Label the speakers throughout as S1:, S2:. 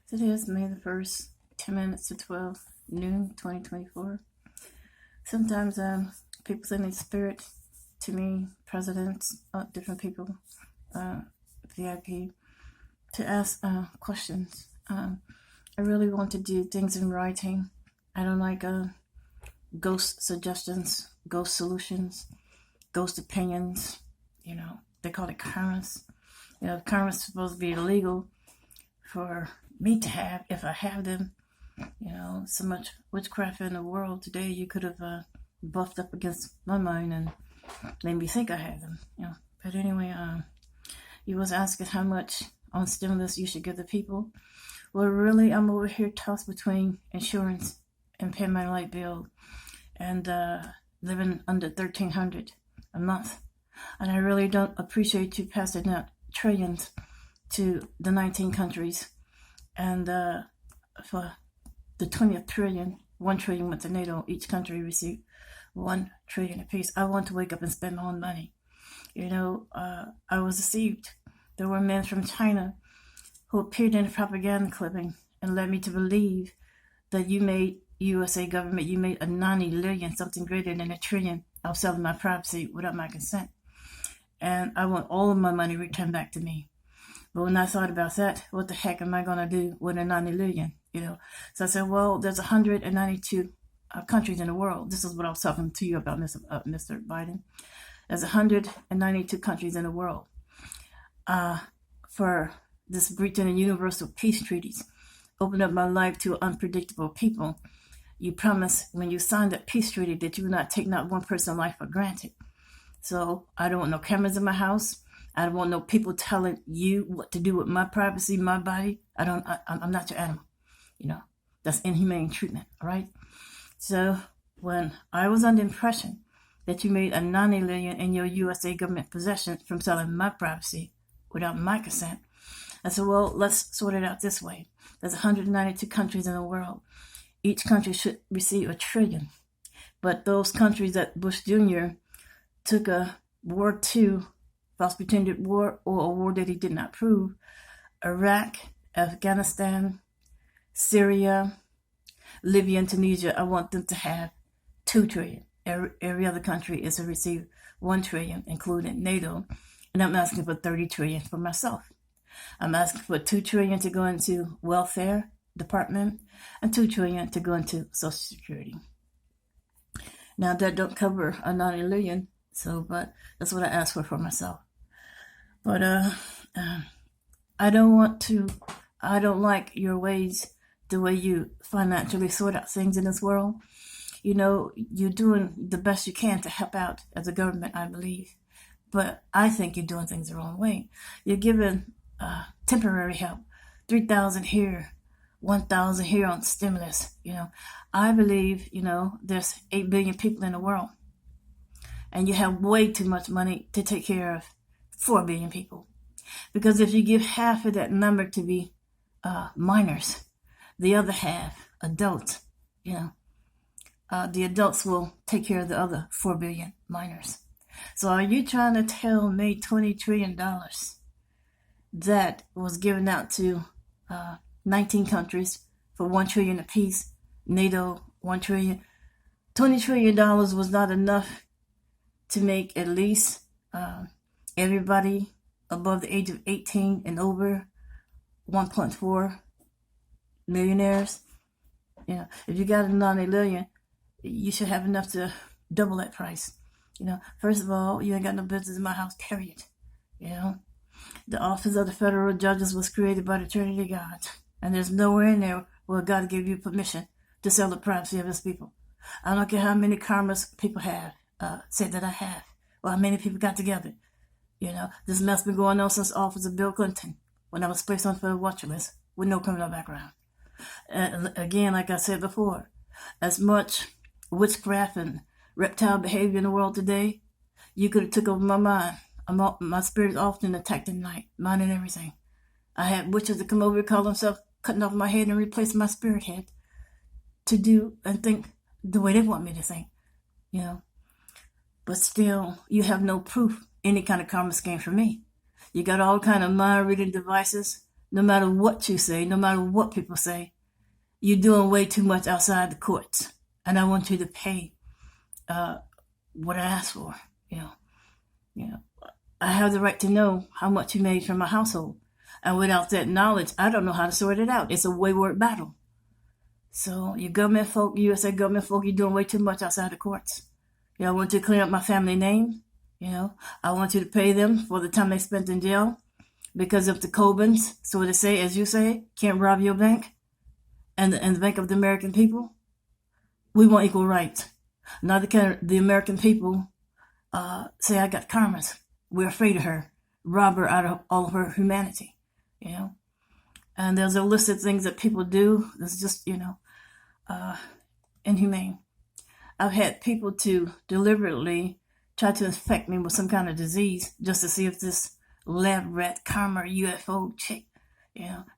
S1: Today is May the 1st, 10 minutes to 12 noon, 2024. Sometimes people send a spirit to me, presidents, different people, VIP, to ask questions. I really want to do things in writing. I don't like ghost suggestions, ghost solutions, ghost opinions. They call it karmas. Karmas is supposed to be illegal for me to have if I have them. So much witchcraft in the world today. You could have buffed up against my mind and made me think I had them. But anyway, you was asking how much on stimulus you should give the people. Well, really, I'm over here tossed between insurance and paying my light bill and living under $1,300 a month. And I really don't appreciate you passing out trillions to the 19 countries. And for the 20th trillion, 1 trillion went to NATO. Each country received 1 trillion apiece. I want to wake up and spend my own money. I was deceived. There were men from China who appeared in a propaganda clipping and led me to believe that you made USA government, you made a non-illion, something greater than a trillion. I was selling my privacy without my consent. And I want all of my money returned back to me. But when I thought about that, what the heck am I going to do with a non-illusion? So I said, well, there's 192 countries in the world. This is what I was talking to you about, Mr. Biden. There's 192 countries in the world. For this breaching of universal peace treaties, open up my life to unpredictable people. You promised when you signed that peace treaty that you would not take not one person's life for granted. So I don't want no cameras in my house. I don't want no people telling you what to do with my privacy, my body. I'm not your animal. That's inhumane treatment, all right? So when I was under the impression that you made a non-alien in your USA government possession from selling my privacy without my consent, I said, well, let's sort it out this way. There's 192 countries in the world. Each country should receive $1 trillion. But those countries that Bush Jr. took a War II, false pretended war, or a war that he did not prove, Iraq, Afghanistan, Syria, Libya, and Tunisia, I want them to have $2 trillion. Every other country is to receive $1 trillion, including NATO. And I'm asking for $30 trillion for myself. I'm asking for $2 trillion to go into welfare department and $2 trillion to go into Social Security. Now that don't cover a non-illusion, but that's what I asked for myself. But I don't like your ways, the way you financially sort out things in this world. You're doing the best you can to help out as a government, I believe. But I think you're doing things the wrong way. You're giving temporary help, 3,000 here, 1,000 here on stimulus. I believe, there's 8 billion people in the world. And you have way too much money to take care of 4 billion people. Because if you give half of that number to be minors, the other half, adults, the adults will take care of the other 4 billion minors. So are you trying to tell me $20 trillion that was given out to 19 countries for $1 trillion apiece, NATO $1 trillion, $20 trillion was not enough to make at least everybody above the age of 18 and over 1.4 millionaires? If you got a non-alien, you should have enough to double that price. First of all, you ain't got no business in my house, period. The office of the federal judges was created by the Trinity God. And there's nowhere in there where God gave you permission to sell the privacy of his people. I don't care how many karmas people have, said that I have, or how many people got together. This mess been going on since the office of Bill Clinton, when I was placed on the watch list with no criminal background. And again, like I said before, as much witchcraft and reptile behavior in the world today, you could have took over my mind. My spirit is often attacked at night, mind and everything. I had witches that come over and call themselves cutting off my head and replacing my spirit head to do and think the way they want me to think, But still, you have no proof any kind of karma scheme for me. You got all kind of mind reading devices no matter what you say, no matter what people say, you're doing way too much outside the courts. And I want you to pay what I asked for. You know, I have the right to know how much you made from my household. And without that knowledge, I don't know how to sort it out. It's a wayward battle. So you government folk, USA government folk, you're doing way too much outside the courts. I want you to clean up my family name. I want you to pay them for the time they spent in jail. Because if the Cobans, so to say, as you say, can't rob your bank and the bank of the American people, we want equal rights. Neither can the American people say, I got karmas. We're afraid of her. Rob her out of all of her humanity. And there's a list of things that people do that's just, inhumane. I've had people to deliberately try to infect me with some kind of disease just to see if this lab rat, karma, UFO chick,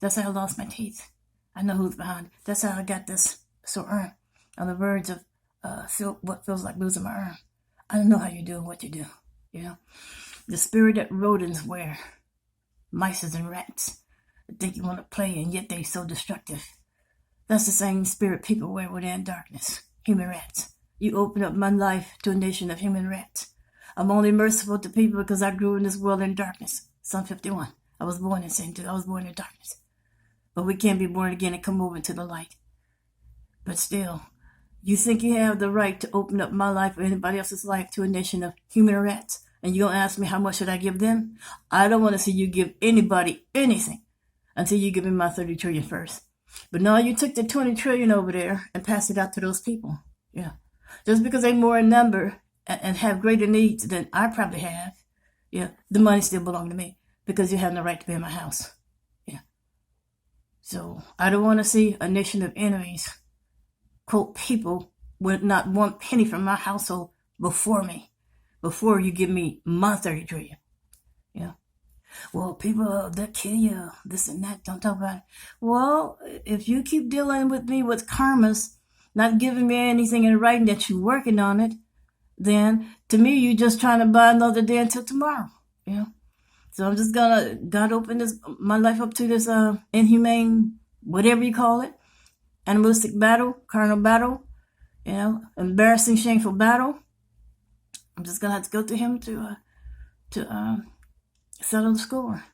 S1: that's how I lost my teeth. I know who's behind it. That's how I got this sore arm on the verge of what feels like losing my arm. I don't know how you do what you do. The spirit that rodents wear, mice and rats, think you want to play and yet they're so destructive. That's the same spirit people wear when they're in darkness. Human rats. You open up my life to a nation of human rats. I'm only merciful to people because I grew in this world in darkness. Psalm 51. I was born in sin too. I was born in darkness. But we can't be born again and come over into the light. But still, you think you have the right to open up my life or anybody else's life to a nation of human rats? And you're going to ask me how much should I give them? I don't want to see you give anybody anything until you give me my 30 trillion first. But no, you took the 20 trillion over there and passed it out to those people. Just because they're more in number and have greater needs than I probably have, the money still belongs to me because you have no right to be in my house. So I don't want to see a nation of enemies, quote, people with not one penny from my household before me, before you give me my 30 trillion. Well, people that kill you, this and that, don't talk about it. Well, if you keep dealing with me with karmas, not giving me anything in writing that you're working on it, then to me, you're just trying to buy another day until tomorrow. So I'm just gonna, God open my life up to this inhumane, whatever you call it, animalistic battle, carnal battle, embarrassing, shameful battle. I'm just gonna have to go to him to settle the score.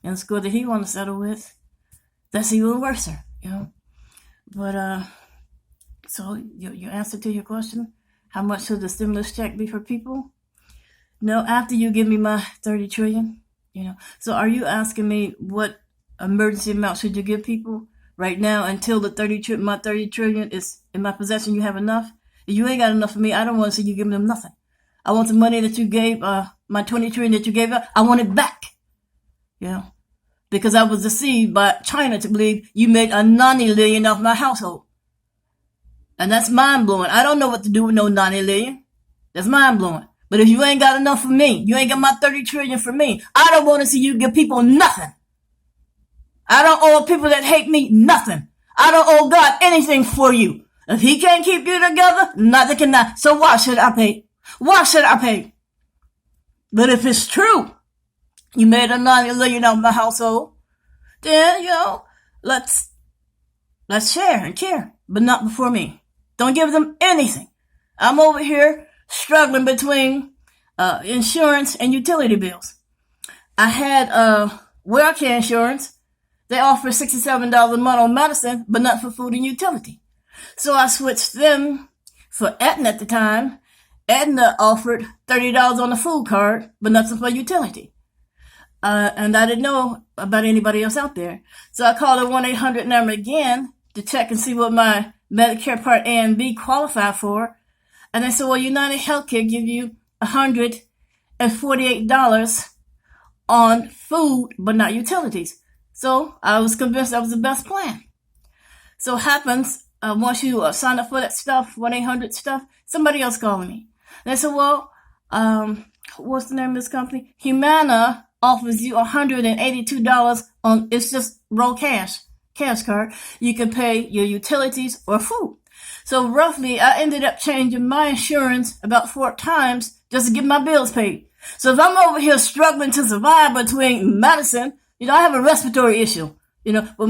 S1: And the score that he wants to settle with, that's even worse, But so your answer to your question, how much should the stimulus check be for people? No, after you give me my 30 trillion, So are you asking me what emergency amount should you give people right now until my 30 trillion is in my possession? You have enough? If you ain't got enough for me, I don't want to see you giving them nothing. I want the money that you gave, my 20 trillion that you gave up, I want it back. Because I was deceived by China to believe you made a non-alien off my household. And that's mind-blowing. I don't know what to do with no non-alien. That's mind-blowing. But if you ain't got enough for me, you ain't got my 30 trillion for me, I don't want to see you give people nothing. I don't owe people that hate me nothing. I don't owe God anything for you. If he can't keep you together, neither can I. So why should I pay? Why should I pay? But if it's true, you made a non-alien out of my household, then, let's share and care, but not before me. Don't give them anything. I'm over here struggling between insurance and utility bills. I had WellCare insurance. They offer $67 a month on medicine, but not for food and utility. So I switched them for Aetna at the time. Aetna offered $30 on the food card, but nothing for utility. And I didn't know about anybody else out there. So I called the 1-800 number again to check and see what my Medicare Part A and B qualify for. And they said, well, United Healthcare give you $148 on food, but not utilities. So I was convinced that was the best plan. So it happens, once you sign up for that stuff, 1-800 stuff, somebody else called me. And they said, well, what's the name of this company? Humana offers you $182 on, it's just raw cash card. You can pay your utilities or food. So roughly, I ended up changing my insurance about 4 times just to get my bills paid. So if I'm over here struggling to survive between medicine, I have a respiratory issue. You know, but